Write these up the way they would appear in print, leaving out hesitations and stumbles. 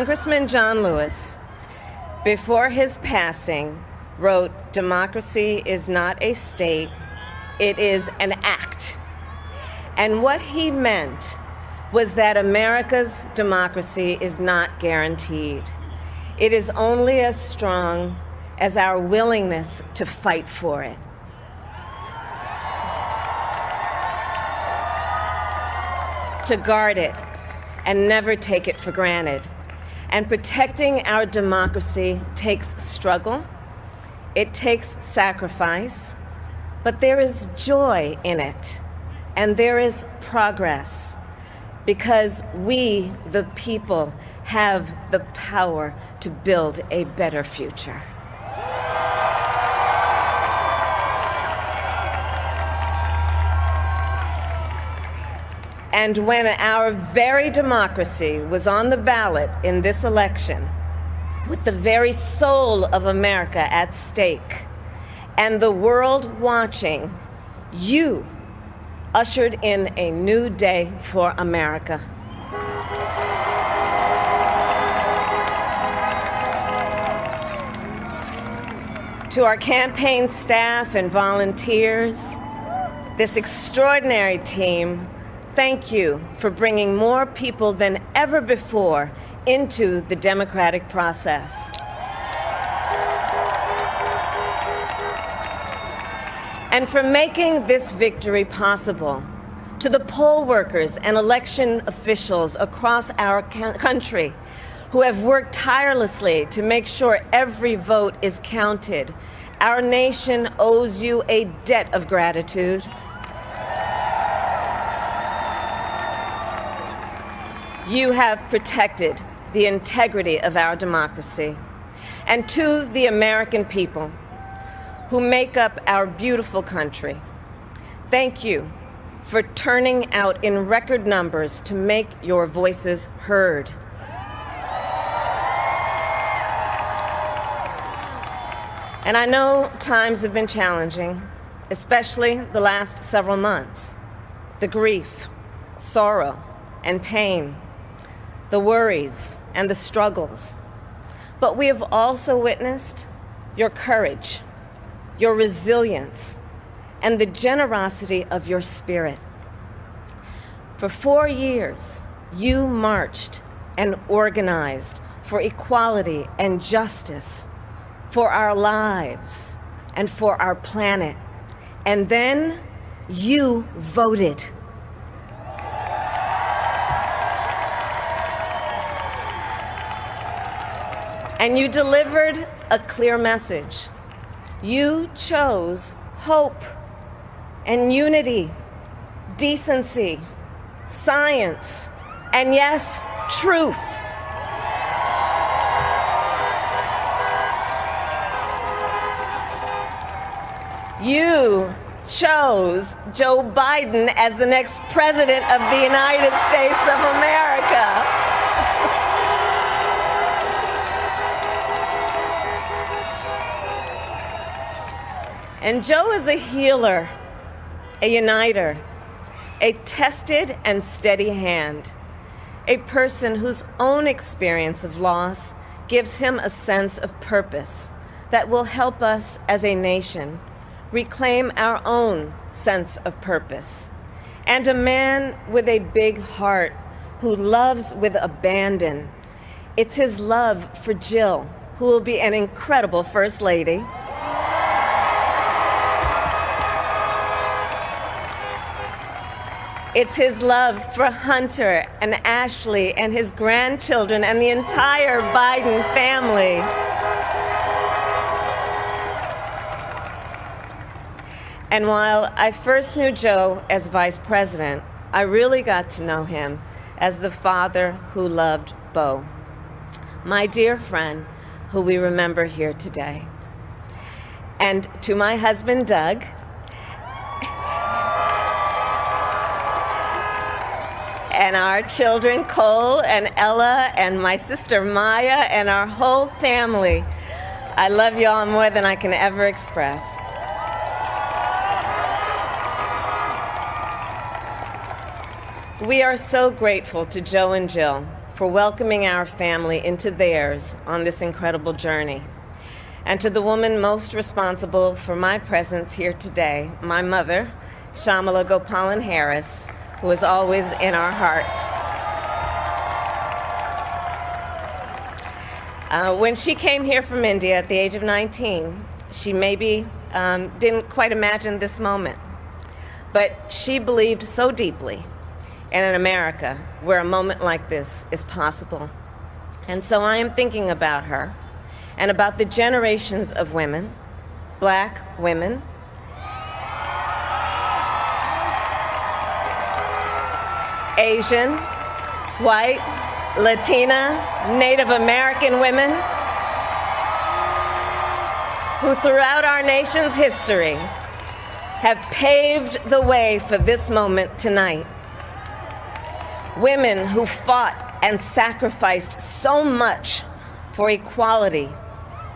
Congressman John Lewis, before his passing, wrote, "Democracy is not a state, it is an act." And what he meant was that America's democracy is not guaranteed. It is only as strong as our willingness to fight for it. To guard it and never take it for granted. And protecting our democracy takes struggle, it takes sacrifice, but there is joy in it, and there is progress, because we, the people, have the power to build a better future. And when our very democracy was on the ballot in this election, with the very soul of America at stake, and the world watching, you ushered in a new day for America. To our campaign staff and volunteers, this extraordinary team, thank you for bringing more people than ever before into the democratic process. And for making this victory possible. To the poll workers and election officials across our country who have worked tirelessly to make sure every vote is counted, our nation owes you a debt of gratitude. You have protected the integrity of our democracy. And to the American people who make up our beautiful country, thank you for turning out in record numbers to make your voices heard. And I know times have been challenging, especially the last several months. The grief, sorrow, and pain, the worries and the struggles. But we have also witnessed your courage, your resilience, and the generosity of your spirit. For 4 years, you marched and organized for equality and justice, for our lives and for our planet. And then you voted. And you delivered a clear message. You chose hope and unity, decency, science, and yes, truth. You chose Joe Biden as the next president of the United States of America. And Joe is a healer, a uniter, a tested and steady hand, a person whose own experience of loss gives him a sense of purpose that will help us as a nation reclaim our own sense of purpose. And a man with a big heart who loves with abandon. It's his love for Jill, who will be an incredible First Lady. It's his love for Hunter and Ashley and his grandchildren and the entire Biden family. And while I first knew Joe as vice president, I really got to know him as the father who loved Bo, my dear friend who we remember here today. And to my husband, Doug, and our children, Cole and Ella, and my sister Maya, and our whole family, I love you all more than I can ever express. We are so grateful to Joe and Jill for welcoming our family into theirs on this incredible journey. And to the woman most responsible for my presence here today, my mother, Kamala Harris, who is always in our hearts. When she came here from India at the age of 19, she maybe didn't quite imagine this moment. But she believed so deeply in an America where a moment like this is possible. And so I am thinking about her and about the generations of women, Black women, Asian, white, Latina, Native American women, who throughout our nation's history have paved the way for this moment tonight. Women who fought and sacrificed so much for equality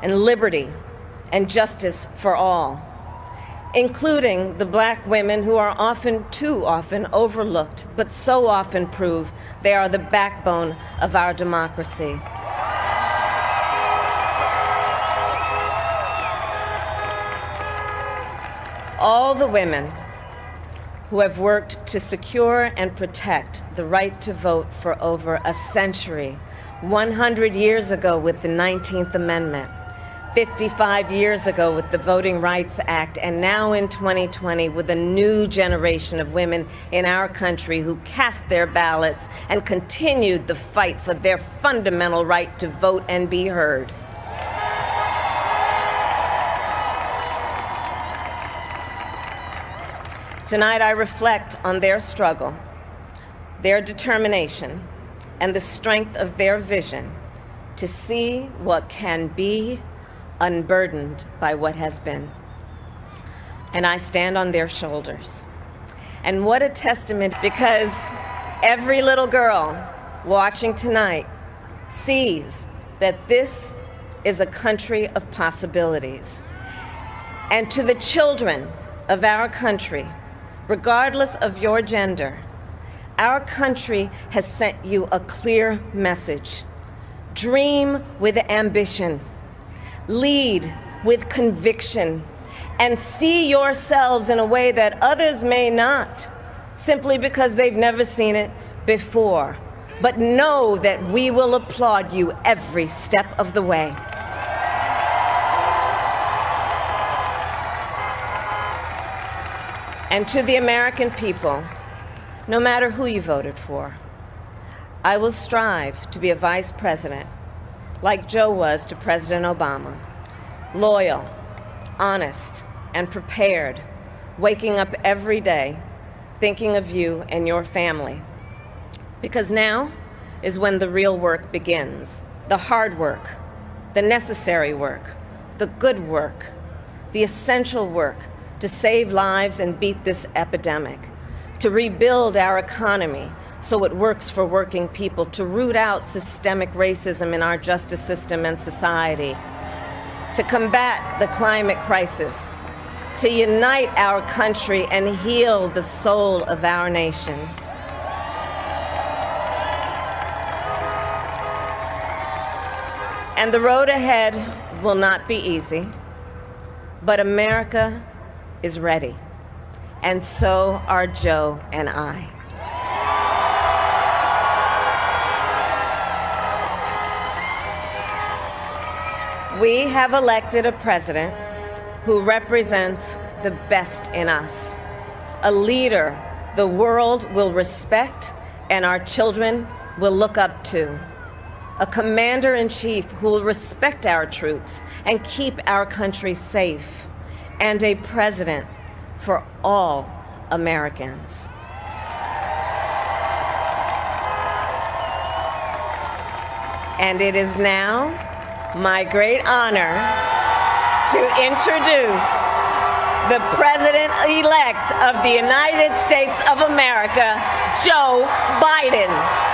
and liberty and justice for all, including the Black women who are often, too often, overlooked, but so often prove they are the backbone of our democracy. All the women who have worked to secure and protect the right to vote for over a century, 100 years ago with the 19th Amendment, 55 years ago with the Voting Rights Act, and now in 2020 with a new generation of women in our country who cast their ballots and continued the fight for their fundamental right to vote and be heard. Tonight I reflect on their struggle, their determination, and the strength of their vision to see what can be unburdened by what has been. And I stand on their shoulders. And what a testament, because every little girl watching tonight sees that this is a country of possibilities. And to the children of our country, regardless of your gender, our country has sent you a clear message. Dream with ambition, lead with conviction, and see yourselves in a way that others may not, simply because they've never seen it before. But know that we will applaud you every step of the way. And to the American people, no matter who you voted for, I will strive to be a vice president, like Joe was to President Obama, loyal, honest, and prepared, waking up every day thinking of you and your family. Because now is when the real work begins, the hard work, the necessary work, the good work, the essential work to save lives and beat this epidemic, to rebuild our economy so it works for working people, to root out systemic racism in our justice system and society, to combat the climate crisis, to unite our country and heal the soul of our nation. And the road ahead will not be easy, but America is ready, and so are Joe and I. We have elected a president who represents the best in us, a leader the world will respect and our children will look up to, a commander-in-chief who will respect our troops and keep our country safe, and a president for all Americans. And it is now my great honor to introduce the President-elect of the United States of America, Joe Biden.